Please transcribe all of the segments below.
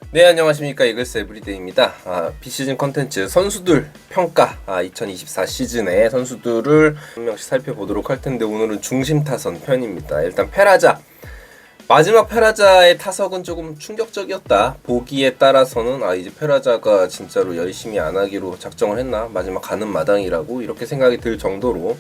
네, 안녕하십니까. 이글스 에브리데이입니다. 비시즌 컨텐츠 선수들 평가 2024 시즌의 선수들을 한 명씩 살펴보도록 할 텐데, 오늘은 중심 타선 편입니다. 일단 페라자, 마지막 페라자의 타석은 조금 충격적이었다. 보기에 따라서는 이제 페라자가 진짜로 열심히 안 하기로 작정을 했나, 마지막 가는 마당이라고 이렇게 생각이 들 정도로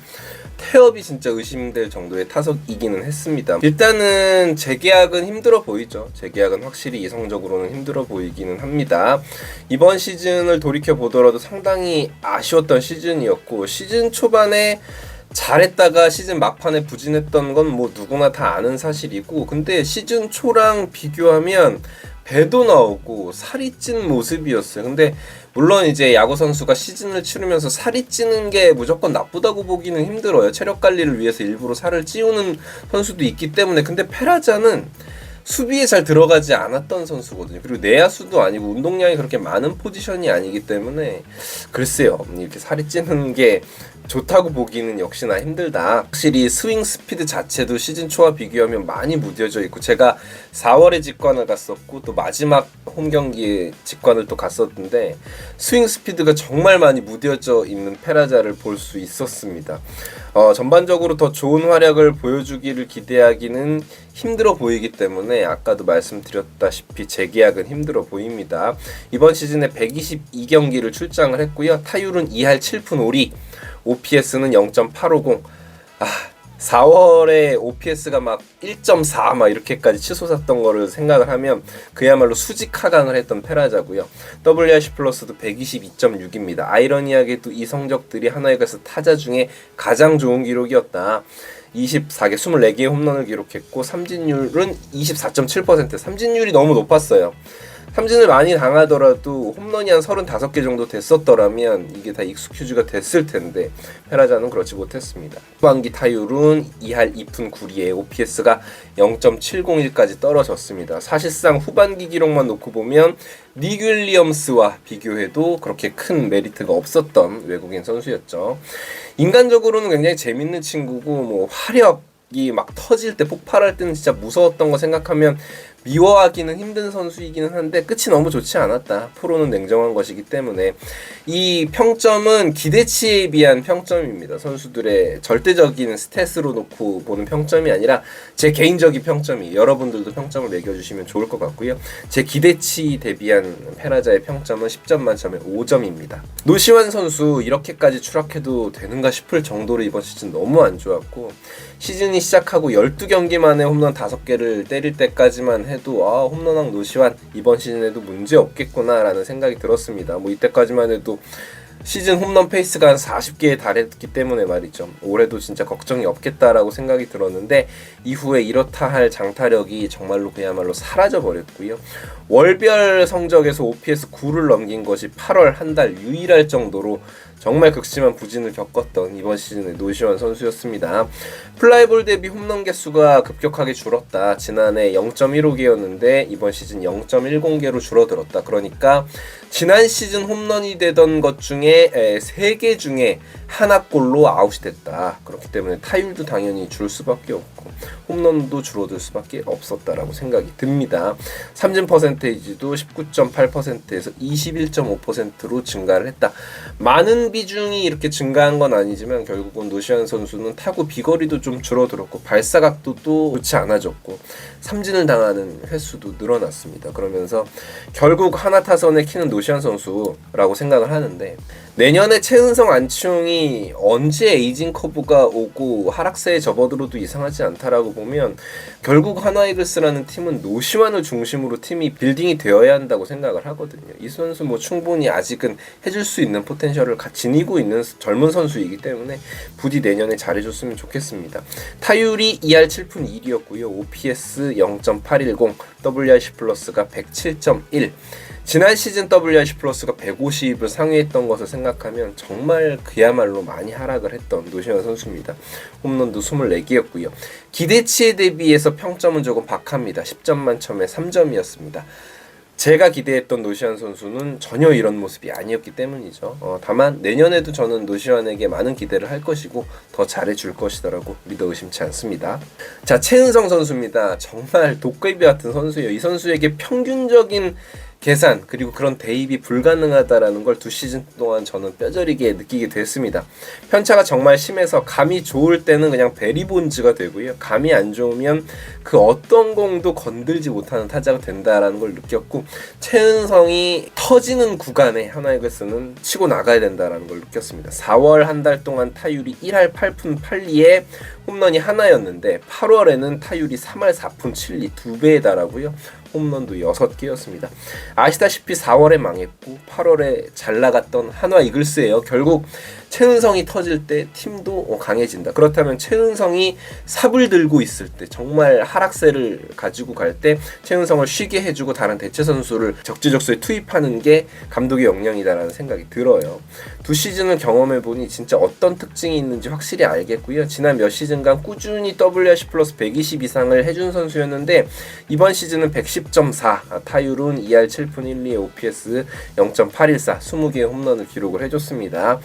태업이 진짜 의심될 정도의 타석이기는 했습니다. 일단은 재계약은 힘들어 보이죠. 재계약은 확실히 이성적으로는 힘들어 보이기는 합니다. 이번 시즌을 돌이켜 보더라도 상당히 아쉬웠던 시즌이었고, 시즌 초반에 잘했다가 시즌 막판에 부진했던 건 뭐 누구나 다 아는 사실이고, 근데 시즌 초랑 비교하면 배도 나오고 살이 찐 모습이었어요. 근데 물론 이제 야구 선수가 시즌을 치르면서 살이 찌는 게 무조건 나쁘다고 보기는 힘들어요. 체력 관리를 위해서 일부러 살을 찌우는 선수도 있기 때문에. 근데 페라자는 수비에 잘 들어가지 않았던 선수거든요. 그리고 내야수도 아니고 운동량이 그렇게 많은 포지션이 아니기 때문에 글쎄요, 이렇게 살이 찌는 게 좋다고 보기는 역시나 힘들다. 확실히 스윙 스피드 자체도 시즌 초와 비교하면 많이 무뎌져 있고, 제가 4월에 직관을 갔었고 또 마지막 홈 경기에 직관을 또 갔었는데 스윙 스피드가 정말 많이 무뎌져 있는 페라자를 볼 수 있었습니다. 전반적으로 더 좋은 활약을 보여주기를 기대하기는 힘들어 보이기 때문에 아까도 말씀드렸다시피 재계약은 힘들어 보입니다. 이번 시즌에 122경기를 출장을 했고요. 타율은 2할 7푼 5리, OPS는 0.850. 4월에 OPS가 막 1.4 막 이렇게까지 치솟았던 거를 생각을 하면 그야말로 수직 하강을 했던 페라자고요. WRC 플러스도 122.6입니다. 아이러니하게도 이 성적들이 하나이글스 타자 중에 가장 좋은 기록이었다. 24개, 24개의 홈런을 기록했고 삼진율은 24.7%. 삼진율이 너무 높았어요. 삼진을 많이 당하더라도 홈런이 한 35개 정도 됐었더라면 이게 다 익스큐즈가 됐을 텐데 페라자는 그렇지 못했습니다. 후반기 타율은 2할 2푼 9리에 OPS가 0.701까지 떨어졌습니다. 사실상 후반기 기록만 놓고 보면 닉 윌리엄스와 비교해도 그렇게 큰 메리트가 없었던 외국인 선수였죠. 인간적으로는 굉장히 재밌는 친구고, 뭐 화력이 막 터질 때, 폭발할 때는 진짜 무서웠던 거 생각하면 미워하기는 힘든 선수이기는 한데 끝이 너무 좋지 않았다. 프로는 냉정한 것이기 때문에. 이 평점은 기대치에 비한 평점입니다. 선수들의 절대적인 스탯으로 놓고 보는 평점이 아니라 제 개인적인 평점이, 여러분들도 평점을 매겨주시면 좋을 것 같고요. 제 기대치 대비한 페라자의 평점은 10점 만점에 5점입니다. 노시환 선수 이렇게까지 추락해도 되는가 싶을 정도로 이번 시즌 너무 안 좋았고, 시즌이 시작하고 12경기 만에 홈런 5개를 때릴 때까지만 해도 홈런왕 노시환 이번 시즌에도 문제 없겠구나 라는 생각이 들었습니다. 뭐 이때까지만 해도 시즌 홈런 페이스가 한 40개에 달했기 때문에 말이죠. 올해도 진짜 걱정이 없겠다라고 생각이 들었는데 이후에 이렇다 할 장타력이 정말로 그야말로 사라져 버렸고요. 월별 성적에서 OPS 9를 넘긴 것이 8월 한 달 유일할 정도로 정말 극심한 부진을 겪었던 이번 시즌의 노시환 선수였습니다. 플라이볼 대비 홈런 개수가 급격하게 줄었다. 지난해 0.15개였는데 이번 시즌 0.10개로 줄어들었다. 그러니까 지난 시즌 홈런이 되던 것 중에 3개 중에 하나꼴로 아웃이 됐다. 그렇기 때문에 타율도 당연히 줄 수밖에 없고 홈런도 줄어들 수밖에 없었다라고 생각이 듭니다. 삼진 퍼센테이지도 19.8%에서 21.5%로 증가를 했다. 많은 비중이 이렇게 증가한 건 아니지만 결국은 노시환 선수는 타구 비거리도 좀 줄어들었고 발사각도도 좋지 않아졌고 삼진을 당하는 횟수도 늘어났습니다. 그러면서 결국 하나 타선에 키는 노시환 선수라고 생각을 하는데, 내년에 최은성, 안치홍이 언제 에이징 커브가 오고 하락세에 접어들어도 이상하지 않다라고 보면 결국 하나이글스라는 팀은 노시환을 중심으로 팀이 빌딩이 되어야 한다고 생각을 하거든요. 이 선수 뭐 충분히 아직은 해줄 수 있는 포텐셜을 지니고 있는 젊은 선수이기 때문에 부디 내년에 잘해줬으면 좋겠습니다. 타율이 2할 7푼 1이었고요. OPS 0.810, WRC 플러스가 107.1. 지난 시즌 WRC 플러스가 150을 상회했던 것을 생각하면 정말 그야말로 많이 하락을 했던 노시환 선수입니다. 홈런도 24개였고요. 기대치에 대비해서 평점은 조금 박합니다. 10점 만점에 3점이었습니다. 제가 기대했던 노시환 선수는 전혀 이런 모습이 아니었기 때문이죠. 다만 내년에도 저는 노시환에게 많은 기대를 할 것이고 더 잘해줄 것이라고 믿어 의심치 않습니다. 자, 최은성 선수입니다. 정말 도깨비 같은 선수예요. 이 선수에게 평균적인 계산 그리고 그런 대입이 불가능하다라는 걸 2시즌 동안 저는 뼈저리게 느끼게 됐습니다. 편차가 정말 심해서 감이 좋을 때는 그냥 베리본즈가 되고요. 감이 안 좋으면 그 어떤 공도 건들지 못하는 타자가 된다라는 걸 느꼈고, 최은성이 터지는 구간에 하나이글스는 치고 나가야 된다라는 걸 느꼈습니다. 4월 한 달 동안 타율이 1할 8푼 8리에 홈런이 하나였는데 8월에는 타율이 3할 4푼 7리 2배에 달하고요. 홈런도 6개였습니다. 아시다시피 4월에 망했고 8월에 잘 나갔던 한화 이글스예요. 결국 최은성이 터질 때 팀도 강해진다. 그렇다면 최은성이 삽을 들고 있을 때, 정말 하락세를 가지고 갈 때 최은성을 쉬게 해주고 다른 대체 선수를 적재적소에 투입하는 게 감독의 역량이다라는 생각이 들어요. 2시즌을 경험해보니 진짜 어떤 특징이 있는지 확실히 알겠고요. 지난 몇 시즌간 꾸준히 WRC 플러스 120 이상을 해준 선수였는데 이번 시즌은 110.4, 타율은 2할 7푼 1리에 OPS 0.814, 20개의 홈런을 기록을 해줬습니다.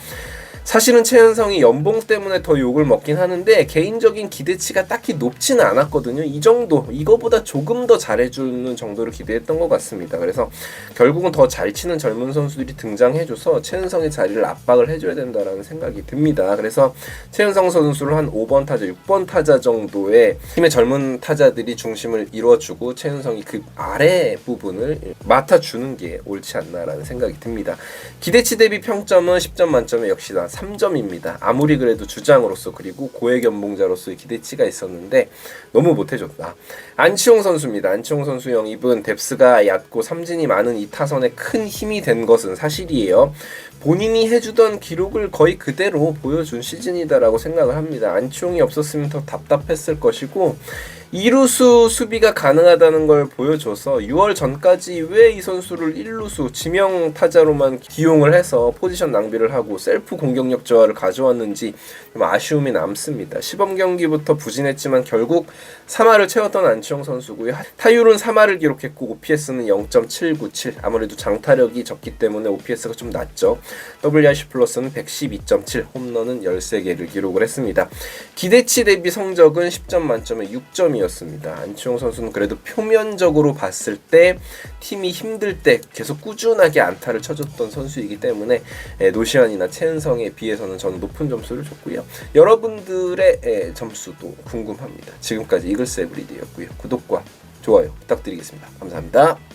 사실은 최은성이 연봉 때문에 더 욕을 먹긴 하는데 개인적인 기대치가 딱히 높지는 않았거든요. 이 정도, 이거보다 조금 더 잘해주는 정도를 기대했던 것 같습니다. 그래서 결국은 더 잘 치는 젊은 선수들이 등장해줘서 최은성의 자리를 압박을 해줘야 된다라는 생각이 듭니다. 그래서 최은성 선수를 한 5번 타자, 6번 타자 정도의 팀의 젊은 타자들이 중심을 이루어주고 최은성이 그 아래 부분을 맡아주는 게 옳지 않나라는 생각이 듭니다. 기대치 대비 평점은 10점 만점에 역시나 3점입니다. 아무리 그래도 주장으로서 그리고 고액 연봉자로서의 기대치가 있었는데 너무 못해줬다. 안치홍 선수입니다. 안치홍 선수 영입은 뎁스가 얕고 삼진이 많은 이 타선에 큰 힘이 된 것은 사실이에요. 본인이 해주던 기록을 거의 그대로 보여준 시즌이다라고 생각을 합니다. 안치홍이 없었으면 더 답답했을 것이고, 2루수 수비가 가능하다는 걸 보여줘서 6월 전까지 왜 이 선수를 1루수 지명 타자로만 기용을 해서 포지션 낭비를 하고 셀프 공격력 저하를 가져왔는지 좀 아쉬움이 남습니다. 시범 경기부터 부진했지만 결국 3할을 채웠던 안치홍 선수고요. 타율은 3할을 기록했고 OPS는 0.797, 아무래도 장타력이 적기 때문에 OPS가 좀 낮죠. WRC 플러스는 112.7, 홈런은 13개를 기록을 했습니다. 기대치 대비 성적은 10점 만점에 6점이었습니다. 안치홍 선수는 그래도 표면적으로 봤을 때 팀이 힘들 때 계속 꾸준하게 안타를 쳐줬던 선수이기 때문에 노시안이나 최은성에 비해서는 저는 높은 점수를 줬고요. 여러분들의 점수도 궁금합니다. 지금까지 이글스 에브리데이였고요. 구독과 좋아요 부탁드리겠습니다. 감사합니다.